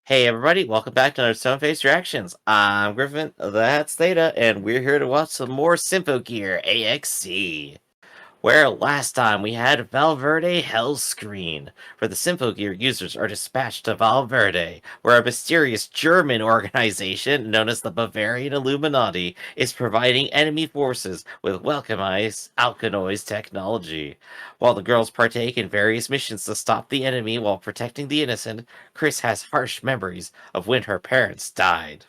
Hey everybody, welcome back to another Stoneface Reactions. I'm Griffin, that's Theta, and we're here to watch some more Symphogear AXZ. Where last time we had Valverde Hellscreen, where the Symphogear users are dispatched to Valverde, where a mysterious German organization known as the Bavarian Illuminati is providing enemy forces with welcomized Alkanoids technology. While the girls partake in various missions to stop the enemy while protecting the innocent, Chris has harsh memories of when her parents died.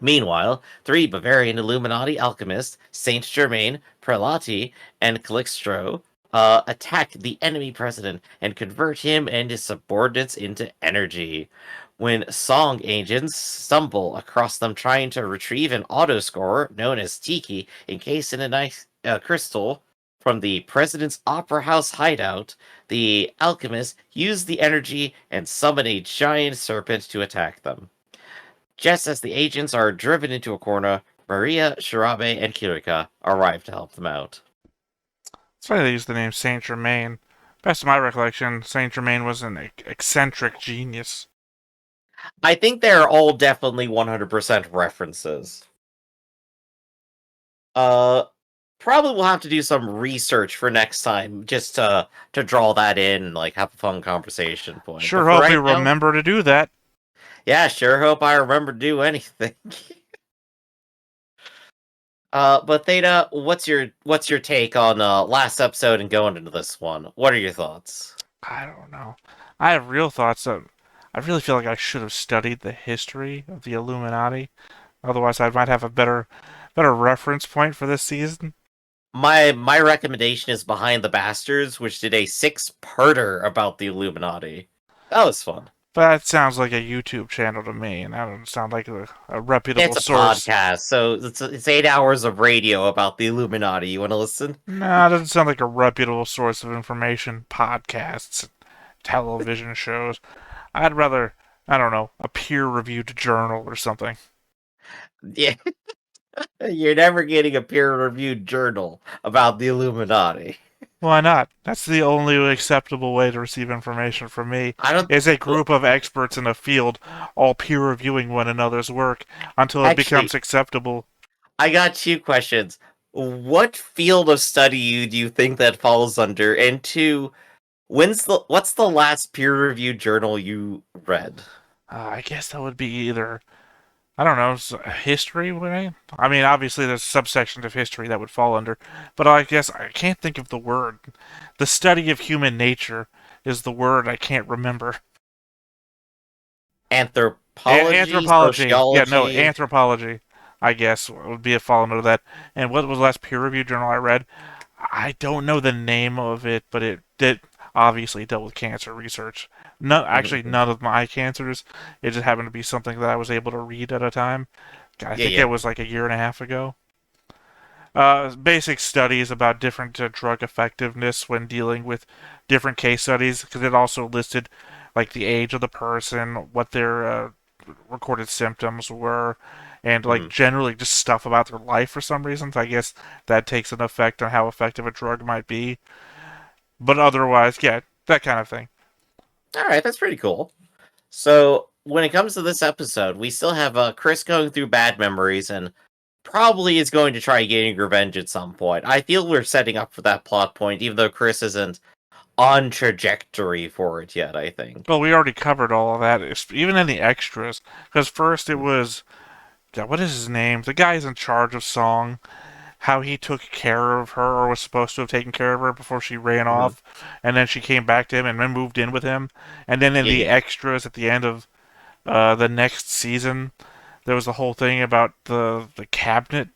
Meanwhile, three Bavarian Illuminati alchemists, Saint Germain, Prelati, and Calixtro, attack the enemy president and convert him and his subordinates into energy. When song agents stumble across them trying to retrieve an autoscorer known as Tiki encased in a nice crystal from the president's opera house hideout, the alchemists use the energy and summon a giant serpent to attack them. Just as the agents are driven into a corner, Maria, Shirabe, and Kirika arrive to help them out. It's funny they used the name Saint Germain. Best of my recollection, Saint Germain was an eccentric genius. I think they're all definitely 100% references. Uh, Probably we'll have to do some research for next time, just to draw that in, like have a fun conversation point. But Sure for hope you right now, remember to do that. yeah, sure hope I remember to do anything. But Theta, what's your take on last episode and going into this one? What are your thoughts? I don't know. I have real thoughts that I really feel like I should have studied the history of the Illuminati. Otherwise, I might have a better reference point for this season. My recommendation is Behind the Bastards, which did a six-parter about the Illuminati. That was fun. But that sounds like a YouTube channel to me, and that doesn't sound like a reputable It's a source. podcast, so it's 8 hours of radio about the Illuminati. You want to listen? Nah, it doesn't sound like a reputable source of information. Podcasts, television shows. I'd rather, I don't know, a peer-reviewed journal or something. Yeah, you're never getting a peer-reviewed journal about the Illuminati. Why not? That's the only acceptable way to receive information from me, I don't. is a Well, group of experts in a field all peer-reviewing one another's work until it becomes actually, acceptable. I got two questions. What field of study do you think that falls under? And two, what's the last peer-reviewed journal you read? I guess that would be either, I don't know, history, would I? I mean, obviously there's subsections of history that would fall under, but I guess I can't think of the word. The study of human nature is the word I can't remember. Anthropology, Anthropology. Yeah, no, sociology. anthropology, I guess, would be a fall under that. And what was the last peer reviewed journal I read? I don't know the name of it, but it did obviously dealt with cancer research. No, actually, Mhm. none of my cancers. It just happened to be something that I was able to read at a time. I Yeah, think it yeah. was like a year and a half ago. Basic studies about different drug effectiveness when dealing with different case studies, because it also listed like the age of the person, what their recorded symptoms were, and like Mhm. generally just stuff about their life for some reasons. I guess that takes an effect on how effective a drug might be. But otherwise, yeah, that kind of thing. All right, that's pretty cool. So, when it comes to this episode, we still have Chris going through bad memories and probably is going to try getting revenge at some point. I feel we're setting up for that plot point, even though Chris isn't on trajectory for it yet, I think. Well, we already covered all of that, even in the extras. Because first it was, God, what is his name? The guy's in charge of Song. How he took care of her, or was supposed to have taken care of her before she ran Mhm. off, and then she came back to him and then moved in with him. And then in Yeah, the yeah. extras at the end of the next season, there was the whole thing about the cabinet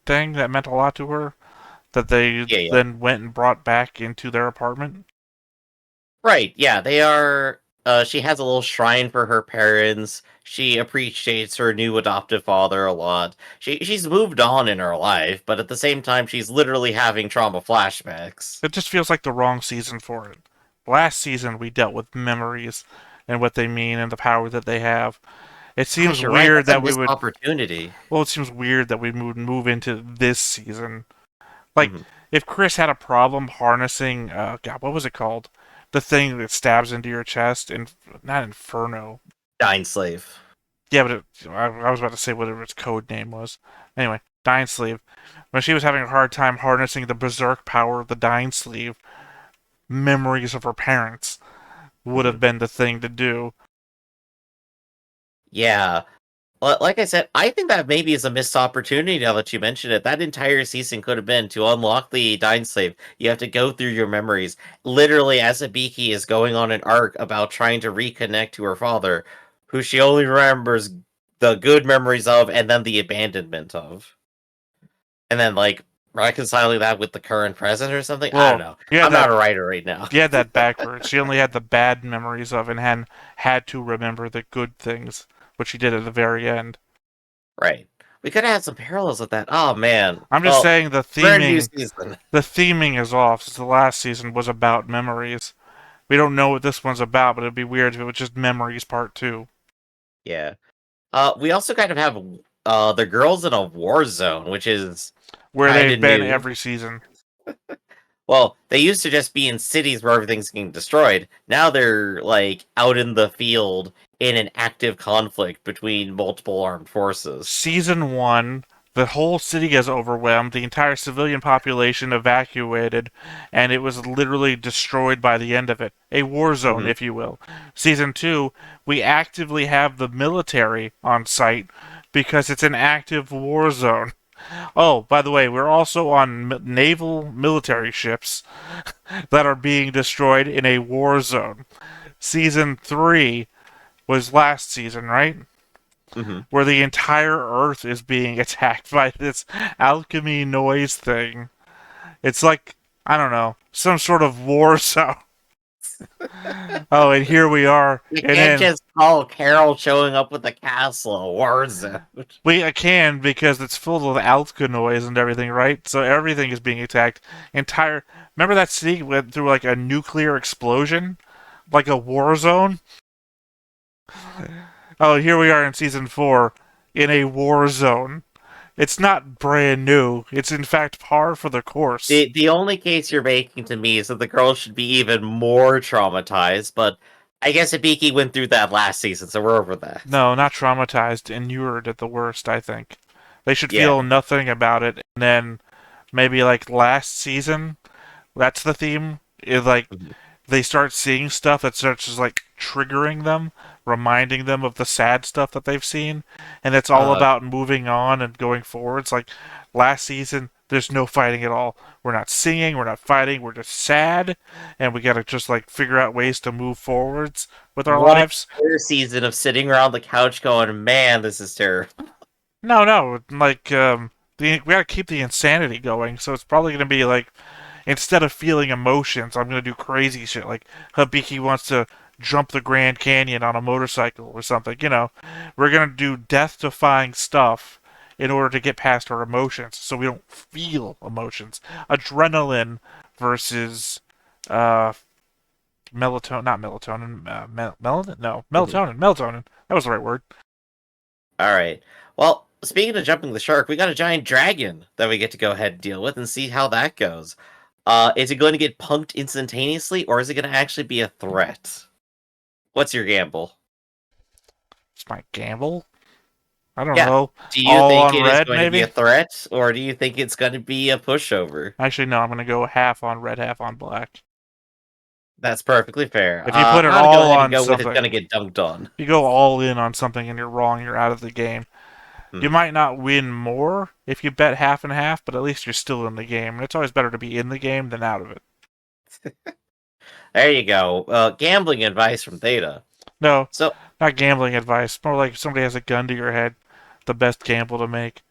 thing that meant a lot to her that they Yeah, yeah. then went and brought back into their apartment. Right, yeah, they are. She has a little shrine for her parents. She appreciates her new adoptive father a lot. She's moved on in her life, but at the same time, she's literally having trauma flashbacks. It just feels like the wrong season for it. Last season we dealt with memories and what they mean and the power that they have. It seems Gosh, you're right. weird That's a that we missed would opportunity. Well, it seems weird that we would move into this season. Like, Mhm. if Chris had a problem harnessing, God, what was it called? The thing that stabs into your chest, and not Inferno. Dying slave. Yeah, but I was about to say whatever its code name was. Anyway, Dying Sleeve. When she was having a hard time harnessing the berserk power of the Dying Sleeve, memories of her parents would Mhm. have been the thing to do. Yeah. Like I said, I think that maybe is a missed opportunity now that you mention it. That entire season could have been to unlock the Dying Slave. You have to go through your memories. Literally, as Hibiki is going on an arc about trying to reconnect to her father, who she only remembers the good memories of and then the abandonment of. And then, like, reconciling that with the current present or something? I don't Well, know. I'm not a writer right now. you had that backwards. She only had the bad memories of and had to remember the good things, which she did at the very end. Right. We could have had some parallels with that. Oh, man. I'm just Well, saying we're in a new season. the theming is off since the last season was about memories. We don't know what this one's about, but it'd be weird if it was just memories part 2. Yeah. We also kind of have the girls in a war zone, which is Where kind they've of been new. every season. Well, they used to just be in cities where everything's getting destroyed. Now they're like out in the field in an active conflict between multiple armed forces. Season 1, the whole city is overwhelmed, the entire civilian population evacuated, and it was literally destroyed by the end of it. A war zone, Hmm. if you will. Season 2, we actively have the military on site because it's an active war zone. Oh, by the way, we're also on naval military ships that are being destroyed in a war zone. Season 3 was last season, right? Hmm. Where the entire Earth is being attacked by this alchemy noise thing. It's like, I don't know, some sort of war zone. Oh, and here we are. You And can't then just call Carol showing up with the castle a war zone. we can because it's full of alchemy noise and everything, right? So everything is being attacked. Entire. Remember that city went through like a nuclear explosion, like a war zone. Oh, here we are in season 4 in a war zone. It's not brand new. It's in fact par for the course. The only case you're making to me is that the girls should be even more traumatized, but I guess Ibiki went through that last season, so we're over that. No, not traumatized, inured at the worst, I think. They should feel Yeah. nothing about it, and then maybe like last season, that's the theme. Is like Mhm. they start seeing stuff that starts just like triggering them, reminding them of the sad stuff that they've seen, and it's all Uh, about moving on and going forwards. Like last season, there's no fighting at all. We're not singing, we're not fighting, we're just sad, and we gotta just like figure out ways to move forwards with our what lives. entire season of sitting around the couch going, man, this is terrible. No, no, like we gotta keep the insanity going. So it's probably gonna be like instead of feeling emotions, I'm gonna do crazy shit. Like Hibiki wants to jump the Grand Canyon on a motorcycle or something. We're gonna do death-defying stuff in order to get past our emotions, so we don't feel emotions. Adrenaline versus uh melatonin, not melatonin, melanin, no, Mhm. melatonin. That was the right word. All right. Well, speaking of jumping the shark, we got a giant dragon that we get to go ahead and deal with and see how that goes. Is it going to get punked instantaneously, or is it going to actually be a threat? What's your gamble? It's my gamble. I don't Yeah. know. Do you All think on it is red, going to be a maybe? threat, or do you think it's going to be a pushover? Actually, no, I'm going to go half on red, half on black. That's perfectly fair. If you put it I'm gonna go all ahead and on go with it's something, gonna get dunked on. if you go all in on something and you're wrong, you're out of the game. You Hmm. might not win more if you bet half and half, but at least you're still in the game. And it's always better to be in the game than out of it. There you go. Gambling advice from Theta. No, So not gambling advice. More like if somebody has a gun to your head, the best gamble to make.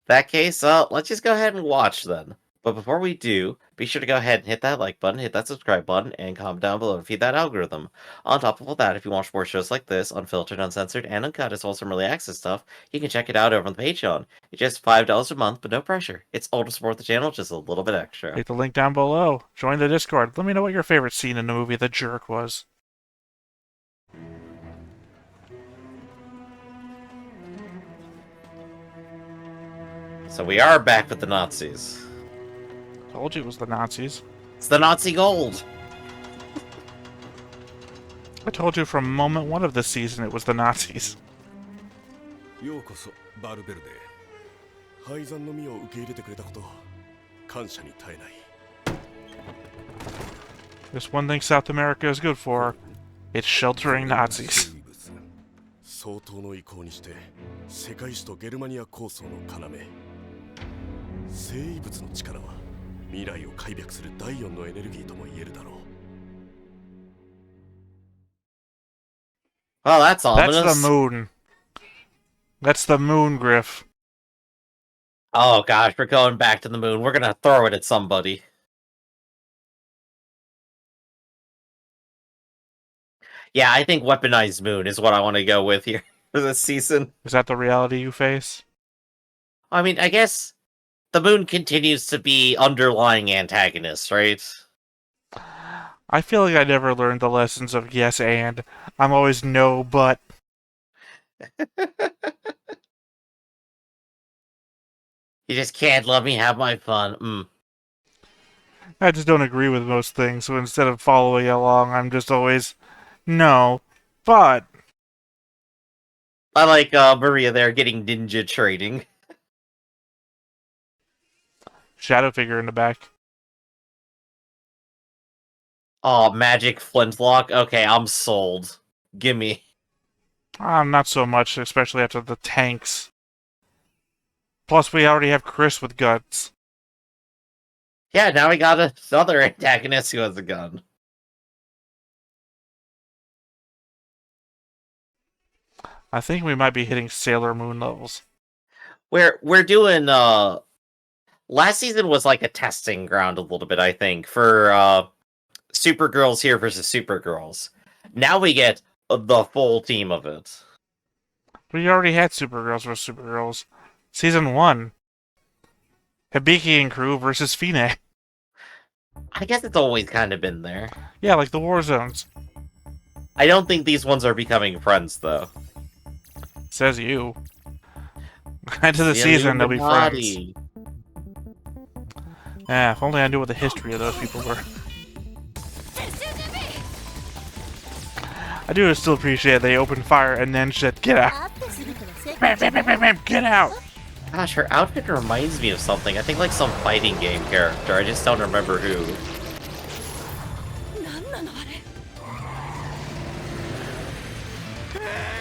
that case, let's just go ahead and watch then. But before we do, be sure to go ahead and hit that like button, hit that subscribe button, and comment down below to feed that algorithm. On top of all that, if you watch more shows like this, unfiltered, uncensored, and uncut, as well as some early access stuff, you can check it out over on the Patreon. It's just $5 a month, but no pressure. It's all to support the channel, just a little bit extra. Hit the link down below. Join the Discord. Let me know what your favorite scene in the movie The Jerk was. So we are back with the Nazis. Told you it was the Nazis. It's the Nazi gold! I told you from moment one of this season it was the Nazis. ようこそバルベルデ。廃山の実を受け入れてくれたこと、感謝に耐えない。There's one thing South America is good for. It's sheltering Nazis. 相当の意向にして世界史とゲルマニア構想の要。生異物の力は未来を開闢する第四のエネルギーとも言えるだろう。Well, that's ominous. That's the moon. That's the moon, Griff. Oh gosh, we're going back to the moon. We're gonna throw it at somebody. Yeah, I think weaponized moon is what I want to go with here for this season. Is that the reality you face? I mean, I guess the moon continues to be underlying antagonist, right? I feel like I never learned the lessons of yes and. I'm always no, but. You just can't let me have my fun. I just don't agree with most things, so instead of following along, I'm just always no, but. I like Maria there getting ninja training. Shadow figure in the back. Oh, magic flintlock? Okay, I'm sold. Gimme. Not so much, especially after the tanks. Plus, we already have Chris with guns. Yeah, now we got another antagonist who has a gun. I think we might be hitting Sailor Moon levels. We're doing last season was like a testing ground a little bit, I think, for Supergirls here versus Supergirls. Now we get the full team of it. We already had Supergirls versus Supergirls. Season 1. Hibiki and crew versus Fine. I guess it's always kind of been there. Yeah, like the war zones. I don't think these ones are becoming friends, though. Says you. End of the season, they'll be friends. Yeah, if only I knew what the history of those people were. I do still appreciate they opened fire and then said, get out. Get out. Gosh, her outfit reminds me of something. I think like some fighting game character. I just don't remember who.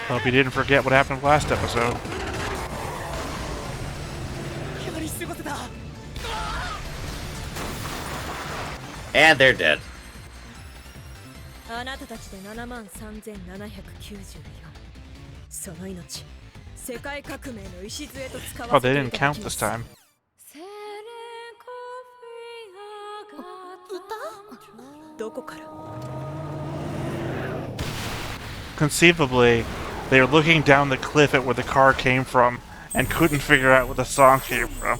Hope you didn't forget what happened last episode. And they're dead. Oh, they didn't count this time. Conceivably, they were looking down the cliff at where the car came from and couldn't figure out where the song came from.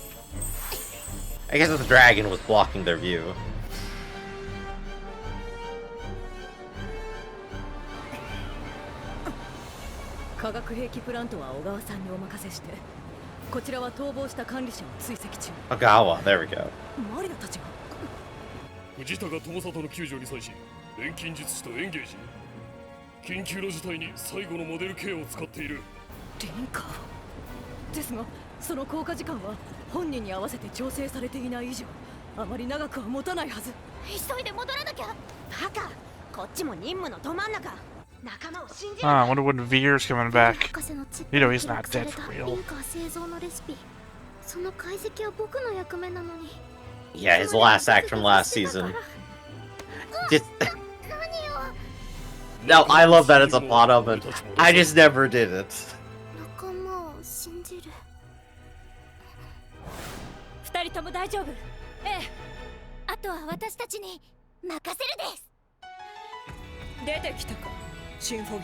I guess the dragon was blocking their view. Ogawa, there we go. 藤高友里の救助に際し、錬金術師とエンゲージ。緊急の事態に最後のモデル K を使っている。リンカーですが、その効果時間は本人に合わせて調整されていない以上、あまり長くは持たないはず。急いで戻らなきゃ。バカ、こっちも任務のど真ん中。仲間を信じる。I wonder when Veer's coming back. You know he's not dead for real. Yeah, his last act from last season. No, I love that it's a plot of it. I just never did it. 二人とも大丈夫。ええ。あとは私たちに任せるです。出てきたか、シンフォ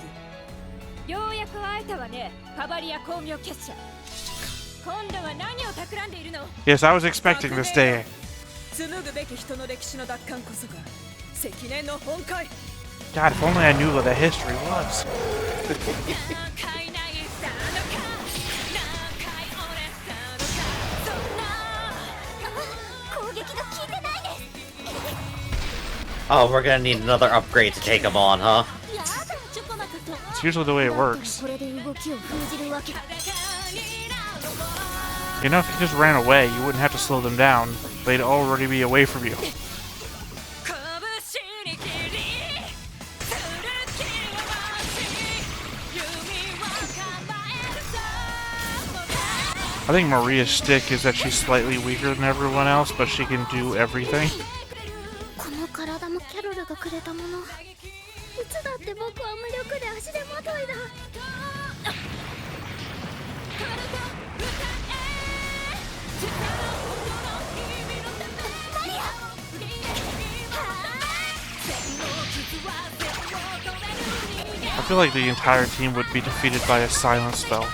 ギ。ようやく会えたわね、カバリア光明結社。今度は何を企んでいるの？ Yes, I was expecting this day. 紡ぐべき人の歴史の奪還こそが積年の本懐。 God, if only I knew what the history was. Oh, we're gonna need another upgrade to take him on, huh? usually the way it works. これで動きを封じるわけだ。 You know, if you just ran away, you wouldn't have to slow them down. They'd already be away from you. I think Maria's stick is that she's slightly weaker than everyone else, but she can do everything. この体もキャロルがくれたもの。いつだって僕は無力で足手まといだ。 I feel like the entire team would be defeated by a silence spell.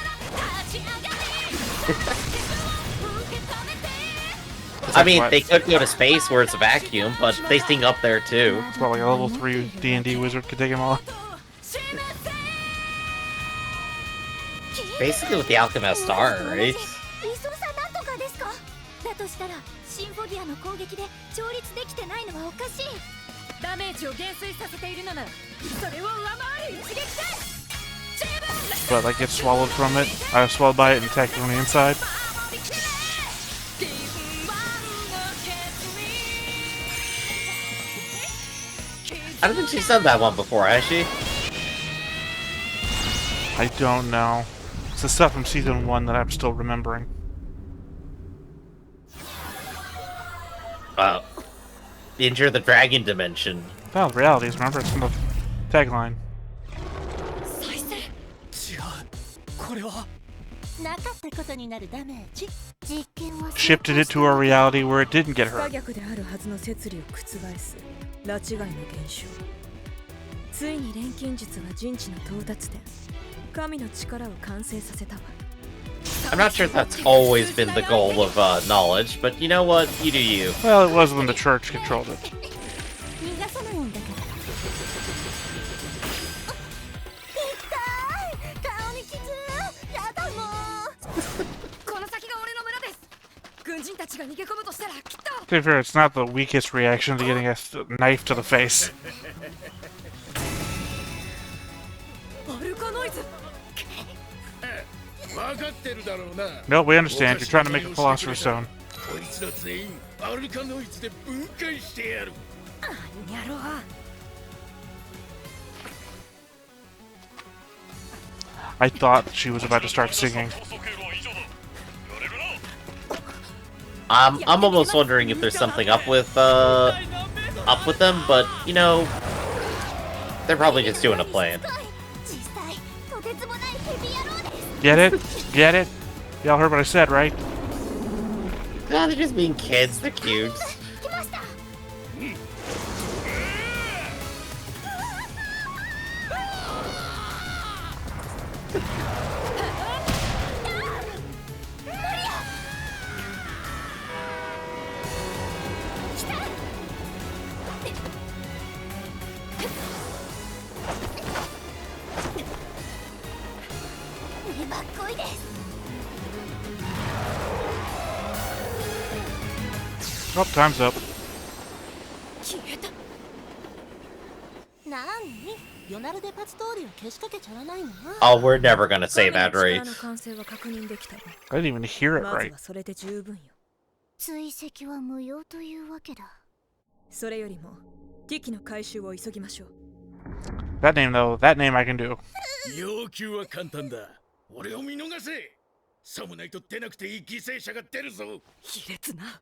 I mean, they could go to space where it's a vacuum, but they sting up there too. It's about like a level 3 D&D wizard could take him all. Basically what the alchemist are, right? リソーさんなんとかですか？だとしたらシンフォギアの攻撃で調律できてないのはおかしい。ダメージを減衰させているのならそれを上回る一撃で。 But like get swallowed from it. I was swallowed by it and attacked on the inside. I don't think she's done that one before, has she? I don't know. It's the stuff from season 1 that I'm still remembering. Enter the dragon dimension. Well, realities, remember? It's from the tagline. なかったことになるダメージ。実験は Shifted it to a reality where it didn't get 不可 hurt. 逆であるはずの摂理を覆す拉致外の現象。ついに錬金術は人知の到達点。神の力を完成させたわ。 I'm not sure if that's always been the goal of knowledge, but you know what? You do you. Well, it was when the church controlled it. 逃がさないんだから。痛い。顔に傷。やだもう。この先が俺の村です。軍人たちが逃げ込むとしたらきっと。 To be fair, it's not the weakest reaction to getting a knife to the face. バルカノイズ。 No, we understand. You're trying to make a philosopher's stone. こいつら全員アルカノイズで分解してやる。 やろう。 I thought she was about to start singing. I'm almost wondering if there's something up with them, but you know, they're probably just doing a plan. 小さいとてつもないヘビ野郎です。 Get it? Get it? Y'all heard what I said, right? No, they're just being kids. They're cute. 来ました。 粘っこいです。 Oh, time's up. 消えた。なに？ヨナルデパツ通りを消しかけちゃわないの？ Oh, we're never gonna say that 力 right. の完成は確認できたわ。 I didn't even hear it まず right. はそれで十分よ。追跡は無用というわけだ。それよりもティキの回収を急ぎましょう。 That name, though, that name I can do. 要求は簡単だ。俺を見逃せ。さもないと出なくていい犠牲者が出るぞ。卑劣な。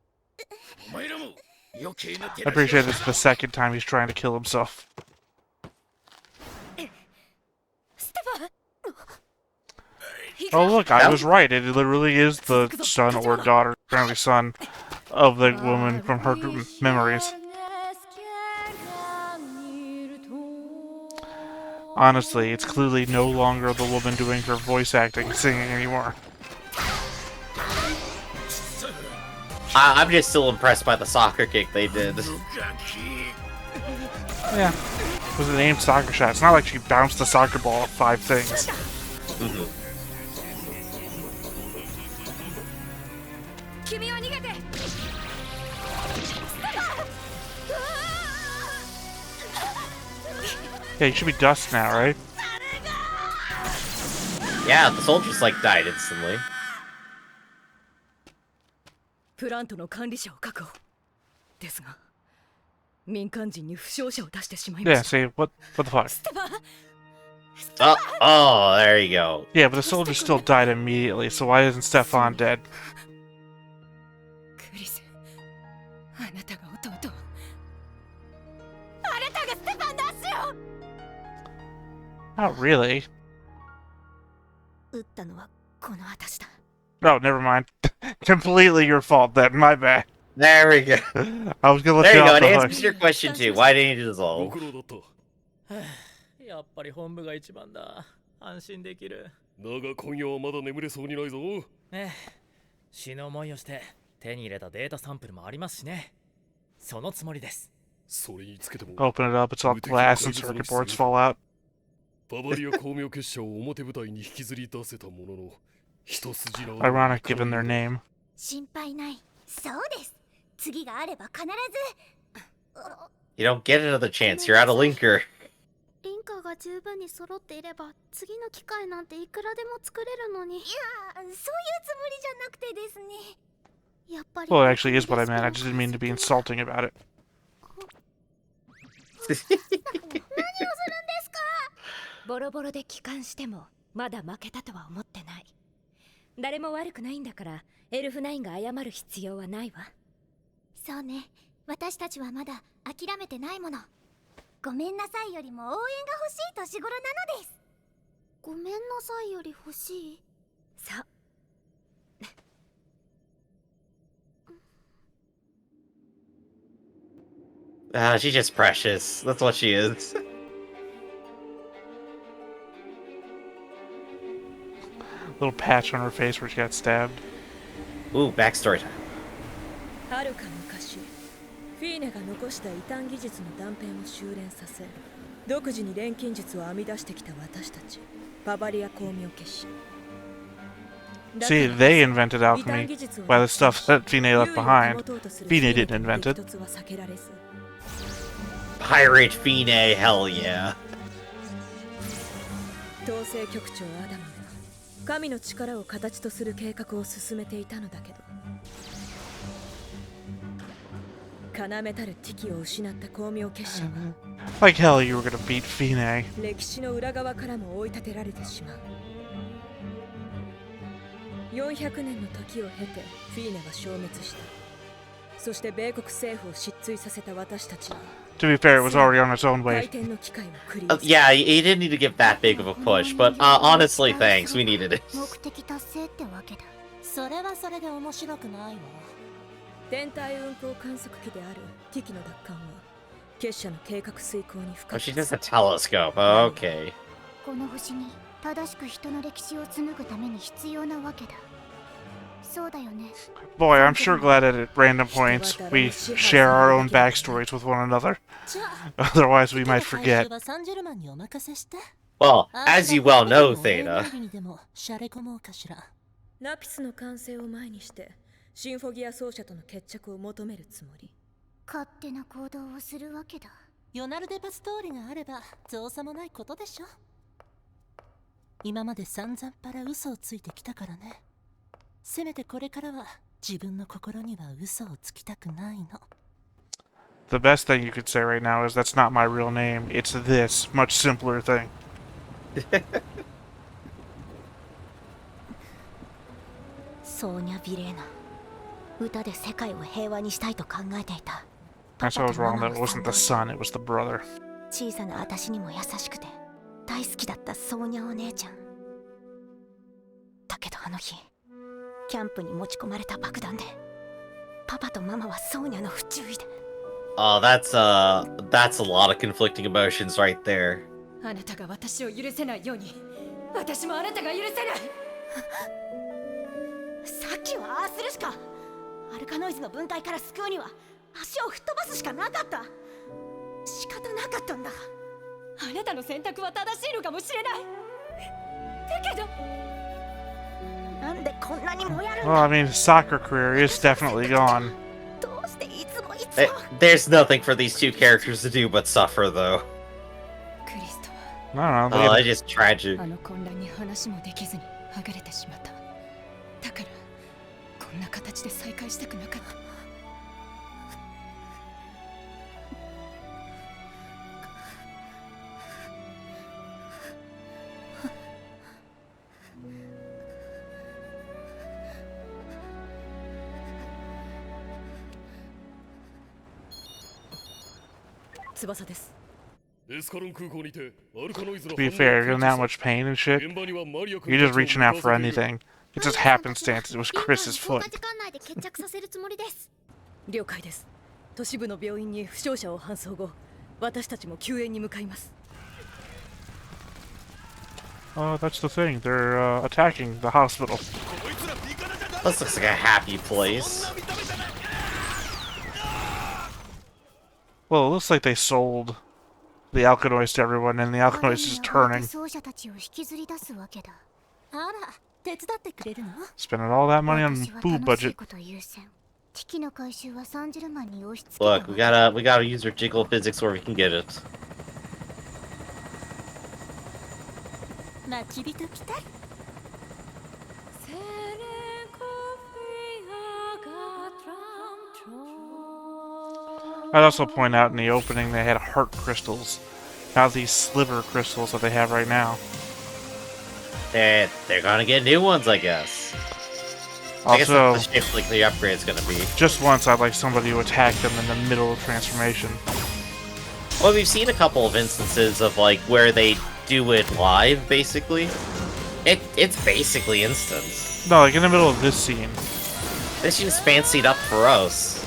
お前らも余計な手 I appreciate this is the second time he's trying to kill himself. ステファン。 Oh, look, I was right. It literally is the son or daughter, apparently son, of the woman from her memories. Honestly, it's clearly no longer the woman doing her voice acting, singing anymore. I'm just still impressed by the soccer kick they did. Yeah, it was an aimed soccer shot. It's not like she bounced the soccer ball off 5 things. Mhm. 君は逃げて。 Yeah, you should be dust now, right? Yeah, the soldiers like died instantly. プラントの管理者を確保ですが民間人に負傷者を出してしまいま Yeah, した see, what the fuck? Oh, there you go. Yeah, but the soldiers still died immediately, so why isn't Stefan dead? クリスあなたが弟をあなたがステファン・ダッシュを Not really. 撃ったのはこの私だ No, never mind. Completely your fault then, my bad. There we go. I was gonna let There you you go. off It the hook. answers your question too. Why didn't you ご dissolve? 苦労だった。やっぱり本部が一番だ。安心できる。だが今夜はまだ眠れそうにないぞ。死の思いをして手に入れたデータサンプルもありますしね。そのつもりです。それにつけても Open it up, it's all glass and circuit boards fall out. ババリア光明結社を表舞台に引きずり出せたものの一筋縄 Ironic given their name. 心配ない。そうです。次があれば必ず。You don't get another chance. You're out of linker. リンカーが十分に揃っていれば次の機械なんていくらでも作れるのに。いや、そういうつもりじゃなくてですね。やっぱり Well, it actually is what I meant. I just didn't mean to be insulting about it. 何をするんですか。ボロボロで帰還してもまだ負けたとは思ってない。誰も悪くないんだからエルフナインが謝る必要はないわ。そうね。私たちはまだ諦めてないもの。ごめんなさいよりも応援が欲しい年頃なのです。ごめんなさいより欲しい。そう。She's just precious. That's what she is. Little patch on her face where she got stabbed. Ooh, backstory time. はるか昔フィーネが残した異端技術の断片を修練させ独自に錬金術を編み出してきた私たちババリア光明結社。 See, they invented alchemy by the stuff that Fine left behind. Fine didn't invent it. Pirate Fine, hell yeah. 統制局長アダムが神の力を形とする計画を進めていたのだけど要たる敵を失った光明結社は Like hell you were gonna beat Fine. 歴史の裏側からも追い立てられてしまう。400年の時を経てフィーネは消滅した。そして米国政府を失墜させた私たちは To be fair, it was already on its own 回 way. 転の機会をクリア Yeah, he didn't need to give that big of a push, but honestly, thanks. We needed it. 目的達成ってわけだ。それはそれで面白くないわ。天体運行観測機であるティキの奪還は結社の計画遂行に不 Oh, 可 she's 欠。 just a telescope. Okay. この星に正しく人の歴史を紡ぐために必要なわけだ。そうだよね。 Boy, I'm sure glad that at random points we share our own backstories with one another. じゃあ Otherwise, we might 最 forget. 終はサンジェルマンにお任せして。 Well, as you well know, あんたのエ Theta. ネルギーにでもシャレ込もうかしら。ナピスの完成を前にしてシンフォギア奏者との決着を求めるつもり。勝手な行動をするわけだ。ヨナルデパス通りがあれば造作もないことでしょ。今まで散々パラ嘘をついてきたからね。せめてこれからは自分の心には嘘をつきたくないの。 The best thing you could say right now is that's not my real name. It's this much simpler thing. ソーニャ・ビレーナ。歌で世界を平和にしたいと考えていた。 That's why I was wrong that it wasn't the son, it was the brother. 小さな私にも優しくて大好きだったソーニャお姉ちゃん。だけどあの日キャンプに持ち込まれた爆弾でパパとママはソーニャの不注意で。 Oh, that's a lot of conflicting emotions right there. あなたが私を許せないように私もあなたが許せない。さっきはああするしか。アルカノイズの分隊から救うには足を吹っ飛ばすしかなかった。仕方なかったんだ。あなたの選択は正しいのかもしれない。だけどなんでこんなにもやるん Well, だ。 I mean, his soccer career is definitely gone. どうしていつもいつ Eh, も。 There's nothing for these two characters to do but suffer, though. クリストは I don't know. Oh, it's just tragic. あの混乱に話もできずにはぐれてしまった。だからこんな形で再会したくなかった。翼です。 To be fair, you're in that much pain and shit. You're just reaching out for anything. It just happenstance. It was Chris's foot. 了解です。都市部の病院に負傷者を搬送後、私たちも救援に向かいます。 Oh, that's the thing. They're attacking the hospital. This looks like a happy place. Well, it looks like they sold the alkaloids to everyone, and the alkaloids is turning. Spending all that money on food budget. Look, we gotta use our jiggle physics where we can get it. I'd also point out in the opening they had heart crystals, not these sliver crystals that they have right now. They're gonna get new ones, I guess. I guess Also, that's the shape like the upgrade's gonna be. just once I'd like somebody to attack them in the middle of transformation. Well, we've seen a couple of instances of like where they do it live, basically. It's basically instant. No, like in the middle of this scene. This seems fancied up for us.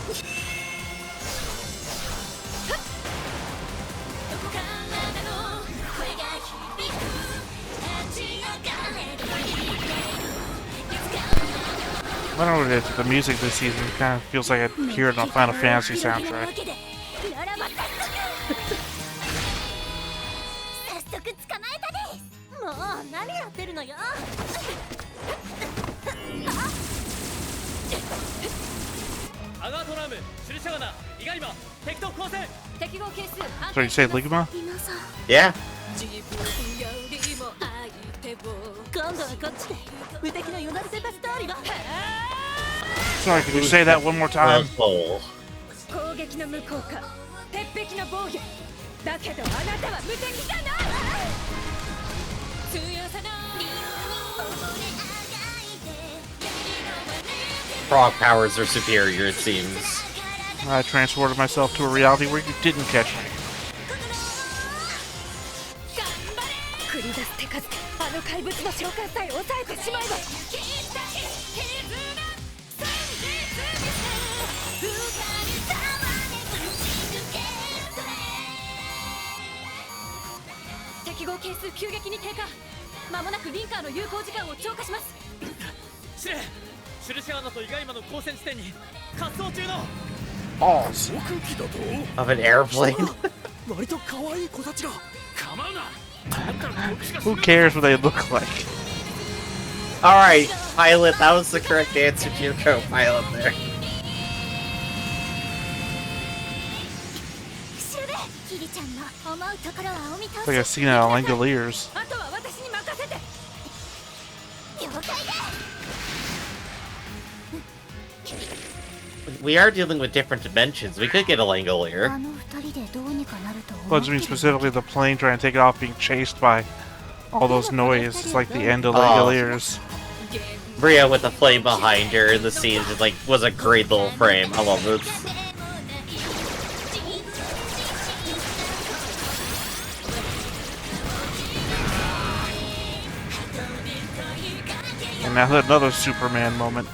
I don't know what it is, but the music this season kind of feels like I hear it on a Final Fantasy soundtrack. So you say Ligma? Yeah. Sorry, could you say that one more time? Oh. 攻撃の無効化、鉄壁の防御。だけどあなたは無敵じゃない。強さの理由を描いて。Frog powers are superior, it seems. I transported myself to a reality where you didn't catch me. 繰り出す手数、あの怪物の召喚さえ抑えてしまえば。適合係数急激に低下。まもなくリンカーの有効時間を超過します。シュレ、シュルシャーナとイガイマの交戦地点に滑走中の Balls. Of an airplane? Who cares what they look like? Alright, pilot, that was the correct answer to your co-pilot there. It's like a scene out of Langoliers. We are dealing with different dimensions. We could get a Langolier. Well, I mean specifically the plane trying to take it off being chased by all those noise. It's like the end of Langoliers. Bria with the flame behind her in the scene just like was a great little frame. I love this. And now another Superman moment.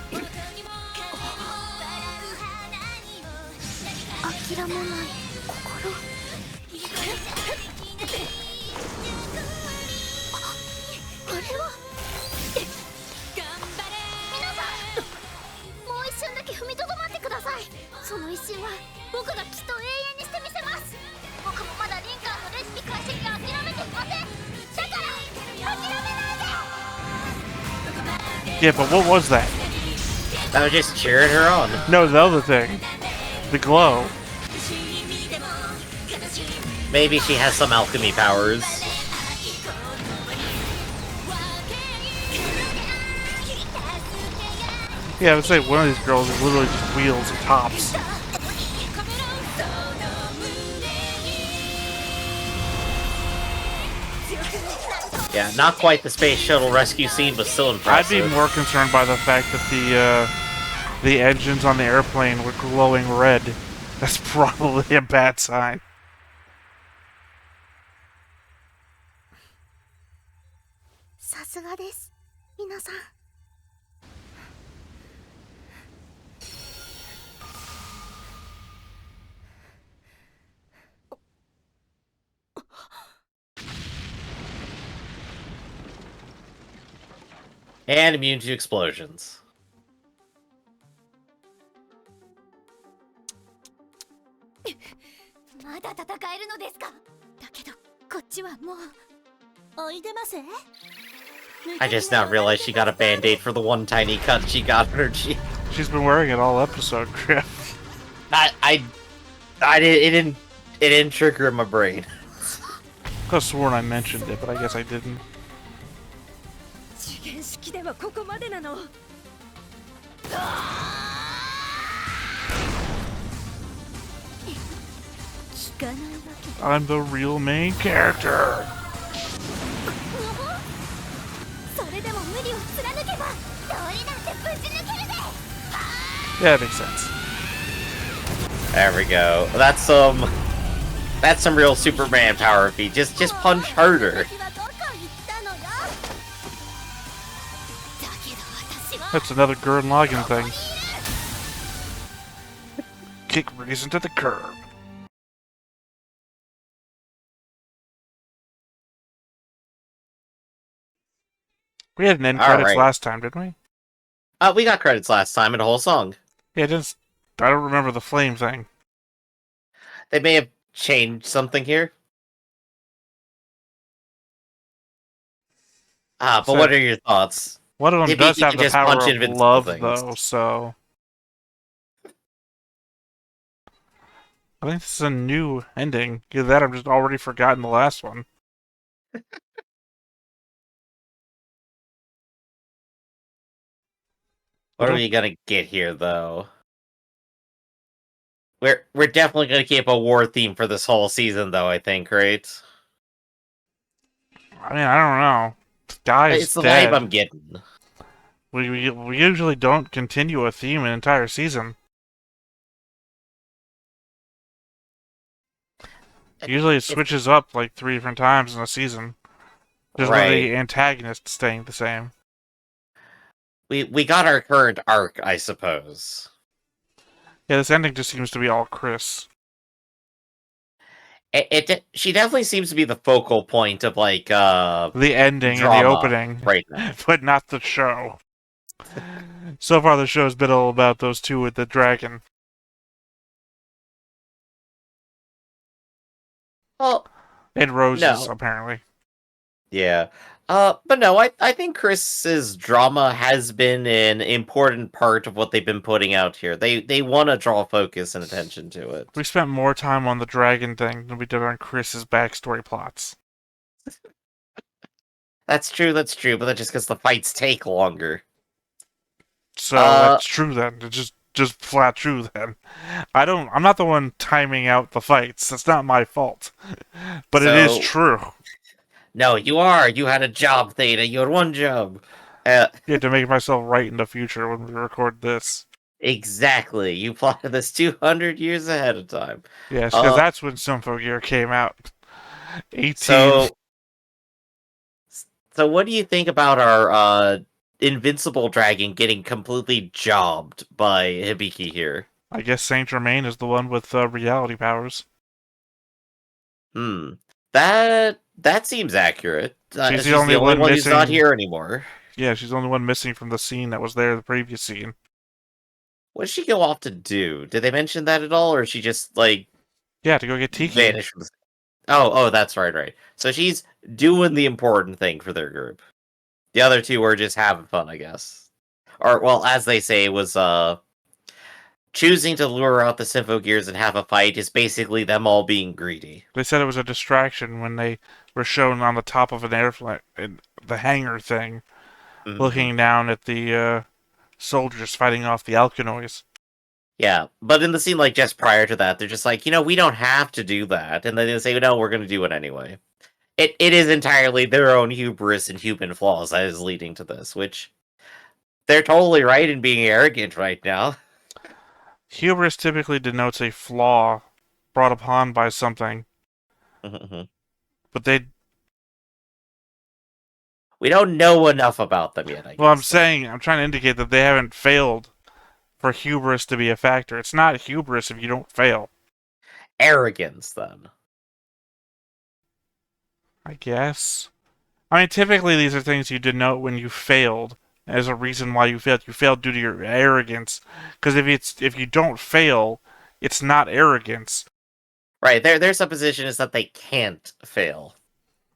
Yeah, but what was that? I was just cheering her on. No, the other thing. The glow. Maybe she has some alchemy powers. Yeah, I would say one of these girls is literally just wheels and tops. Yeah, not quite the space shuttle rescue scene, but still impressive. I'd be more concerned by the fact that the engines on the airplane were glowing red. That's probably a bad sign. And immune to explosions. I just now realized she got a band-aid for the one tiny cut she got on her cheek. She's been wearing it all episode, Griff. I it didn't trigger in my brain. I could have sworn I mentioned it, but I guess I didn't. I'm the real main character. Yeah, that makes sense. There we go. That's some real Superman power feat. Just punch harder. That's another Gurren Lagann thing. Kick reason to the curb. We had an end credits last time, didn't we? We got credits last time and a whole song. Yeah, I don't remember the flame thing. They may have changed something here. But So, what are your thoughts? One of them Maybe does you have can the just power punch of invincible love, things. though, so... I think this is a new ending. Either that or I'm just already forgotten the last one. What are we gonna get here, though? We're definitely gonna keep a war theme for this whole season, though. I think, right? I mean, I don't know. The guy is It's the dead. vibe I'm getting. We usually don't continue a theme an entire season. Usually it switches up like 3 different times in a season. Just with the antagonist staying the same. We got our current arc, I suppose. Yeah, this ending just seems to be all Chris. She definitely seems to be the focal point of like the ending and the opening, right now. But not the show. So far, the show's been all about those two with the dragon. Well, and roses, no. apparently. Yeah. But no, I think Chris's drama has been an important part of what they've been putting out here. They want to draw focus and attention to it. We spent more time on the dragon thing than we did on Chris's backstory plots. That's true, but that's just because the fights take longer. So that's true then. It's just flat true then. I'm not the one timing out the fights. That's not my fault. But it is true. No, you are. You had a job, Theta. You had one job. You had to make myself right in the future when we record this. Exactly. You plotted this 200 years ahead of time. Yes, because that's when Symphogear came out. 18. So what do you think about our invincible dragon getting completely jobbed by Hibiki here? I guess Saint Germain is the one with reality powers. That seems accurate. She's the only one who's not here anymore. Yeah, she's the only one missing from the scene that was there, the previous scene. What did she go off to do? Did they mention that at all, or is she just like... Yeah, to go get Tiki. Vanished from the... Oh, that's right. So she's doing the important thing for their group. The other two were just having fun, I guess. Or, well, as they say, was choosing to lure out the Symphogears and have a fight is basically them all being greedy. They said it was a distraction when they were shown on the top of an airplane, the hangar thing, looking down at the soldiers fighting off the Alkanoids. Yeah, but in the scene like just prior to that, they're just like, we don't have to do that, and then they say, no, we're going to do it anyway. It is entirely their own hubris and human flaws that is leading to this, which they're totally right in being arrogant right now. Hubris typically denotes a flaw brought upon by something, but we don't know enough about them yet, I guess. Well, I'm trying to indicate that they haven't failed for hubris to be a factor. It's not hubris if you don't fail. Arrogance, then. I guess. I mean, typically these are things you denote when you failed as a reason why you failed. You failed due to your arrogance. Because if you don't fail, it's not arrogance. Right, their supposition is that they can't fail.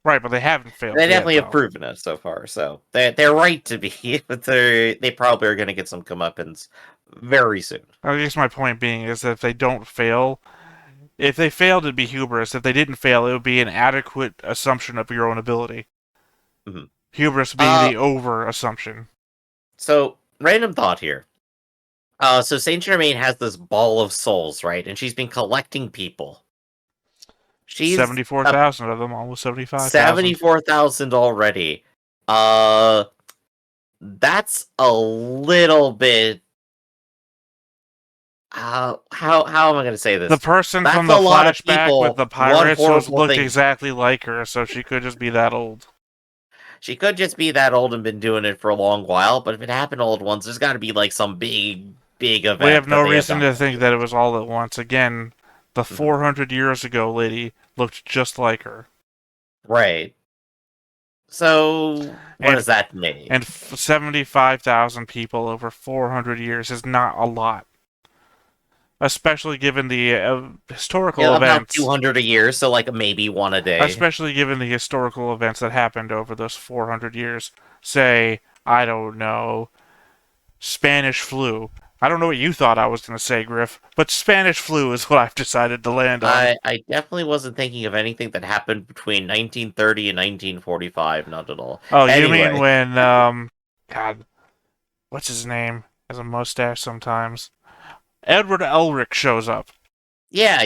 Right, but they haven't failed. They definitely have proven it so far, so they're right to be, but they probably are going to get some comeuppance very soon. I guess my point being is that if they don't fail, if they failed, it'd be hubris. If they didn't fail, it would be an adequate assumption of your own ability. Mm-hmm. Hubris being the over-assumption. So, random thought here. So Saint Germain has this ball of souls, right? And she's been collecting people. She's 74,000 of them, almost 75,000. 74,000 already. That's a little bit. How am I going to say this? The person from the flashback with the pirates looked exactly like her, so she could just be that old. She could just be that old and been doing it for a long while, but if it happened all at once, there's got to be like some big event. We have no reason to think that it was all at once. Again, the 400 years ago lady looked just like her. Right. So, what does that mean? And 75,000 people over 400 years is not a lot. Especially given the historical events. About 200 a year, so like maybe one a day. Especially given the historical events that happened over those 400 years. Say, I don't know, Spanish flu. I don't know what you thought I was going to say, Griff, but Spanish flu is what I've decided to land on. I definitely wasn't thinking of anything that happened between 1930 and 1945, not at all. Oh, anyway. You mean when, God, what's his name? Has a mustache sometimes. Edward Elric shows up. Yeah.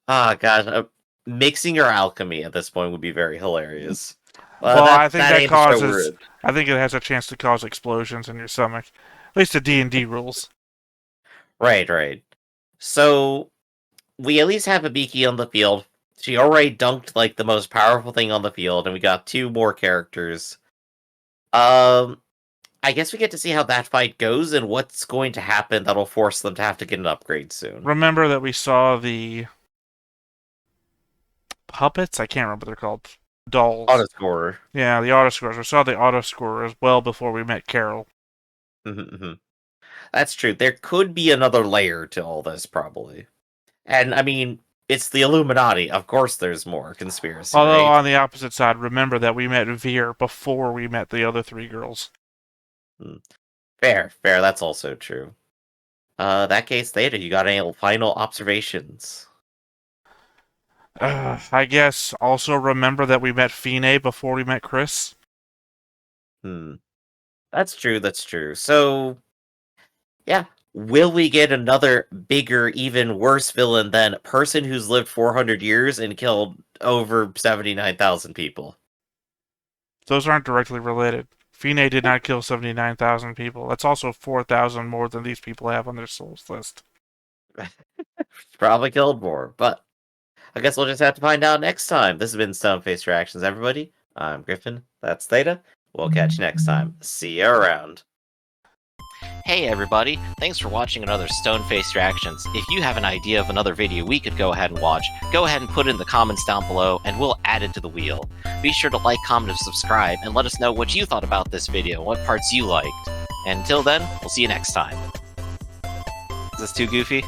Oh, God. Mixing your alchemy at this point would be very hilarious. Well, I think that causes. I think it has a chance to cause explosions in your stomach. At least the D&D rules. Right. So, we at least have Hibiki on the field. She already dunked, like, the most powerful thing on the field, and we got 2 more characters. I guess we get to see how that fight goes and what's going to happen that'll force them to have to get an upgrade soon. Remember that we saw the puppets? I can't remember what they're called. Dolls. Autoscorer. Yeah, the autoscorers. We saw the autoscorers well before we met Carol. That's true. There could be another layer to all this, probably. And, I mean, it's the Illuminati. Of course there's more conspiracy. Although, right? on the opposite side, remember that we met Veer before we met the other 3 girls. Fair. That's also true. That case, Theta, you got any final observations? I guess also remember that we met Fine before we met Chris. That's true. So, yeah. Will we get another bigger, even worse villain than a person who's lived 400 years and killed over 79,000 people? Those aren't directly related. Fine did not kill 79,000 people. That's also 4,000 more than these people have on their souls list. Probably killed more, but I guess we'll just have to find out next time. This has been Stoneface Reactions, everybody. I'm Griffin. That's Theta. We'll catch you next time. See you around. Hey everybody, thanks for watching another Stoneface Reactions. If you have an idea of another video we could go ahead and watch, go ahead and put it in the comments down below and we'll add it to the wheel. Be sure to like, comment, and subscribe, and let us know what you thought about this video and what parts you liked. And until then, we'll see you next time. Is this too goofy?